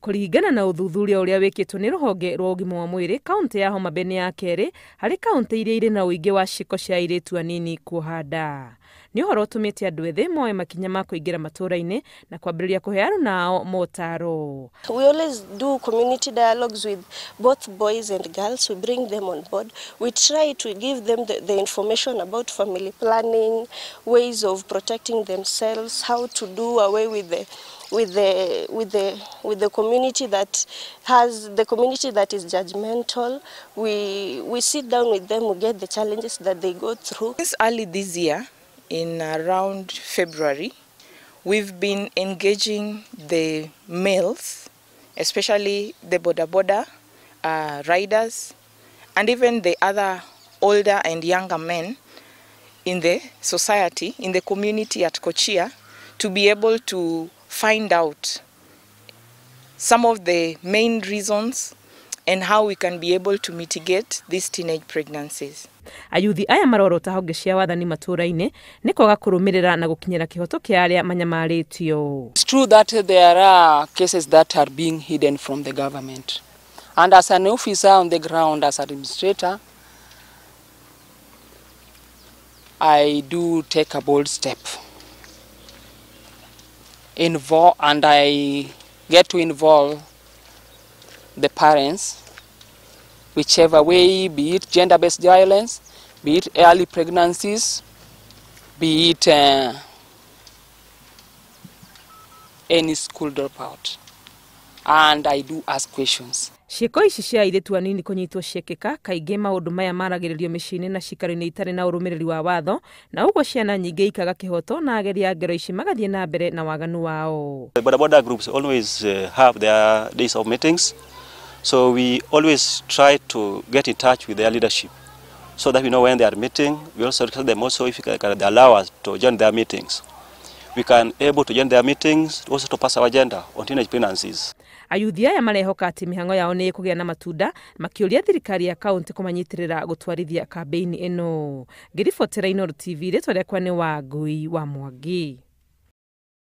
Kũringana na ũthuthuria ũrĩa wĩkĩtwo nĩ rũhonge rwa ũgima wa mwĩrĩ, kaunti ya Homabay nĩ ya kerĩ harĩ kaunti iria irĩ na ũingĩ wa ciiko cia airĩtu anini kuoha nda. Nĩ ũhoro ũtũmĩte andũ ethĩ moe makinya ma kũingĩra matũũra-inĩ na kwambĩrĩria kũhe aruna ao motaro. We always do community dialogues with both boys and girls. We bring them on board. We try to give them the information about family planning, ways of protecting themselves, how to do away with the community that is judgmental. We sit down with them, we get the challenges that they go through. Early this year, in around February, we've been engaging the males, especially the boda riders, and even the other older and younger men in the society, in the community at Kochia, to be able to find out some of the main reasons and how we can be able to mitigate these teenage pregnancies. Ayuthi aya marorota honge cia wathani matũũra-inĩ nĩ kwaga kũrũmĩrĩra na gũkinyĩra kĩhoto kĩa arĩa manyamarĩtio. It's true that there are cases that are being hidden from the government. And as an officer on the ground, as administrator, I do take a bold step. And I get to involve the parents, whichever way, be it gender-based violence, be it early pregnancies, be it any school dropout. And I do ask questions. Ciiko ici cia airĩtu anini kũnyitwo ciekĩka kaingĩ maũndũ maya maragĩrĩrio mĩciĩ-inĩ na cikaro-inĩ itarĩ na ũrũmĩrĩri wa watho, na ũguo ciana nyingĩ ikaga kĩhoto na ageria ngero ici magathiĩ na mbere na waganu wao. The boda groups always have their days of meetings, so we always try to get in touch with their leadership so that we know when they are meeting. We also tell them also if they allow us to join their meetings. We can able to join their meetings also to pass our agenda on teenage pregnancies. Ayuthi aya marehoka atĩ mĩhang'o yao nĩ ĩkũgĩa na matunda, makĩũria thirikari ya kaunti kũmanyitĩrĩra gũtwarithia kambĩini ĩno. Ngĩribotera Inooro TV, rĩtwa rĩakwa nĩ Wangui wa Mwangi.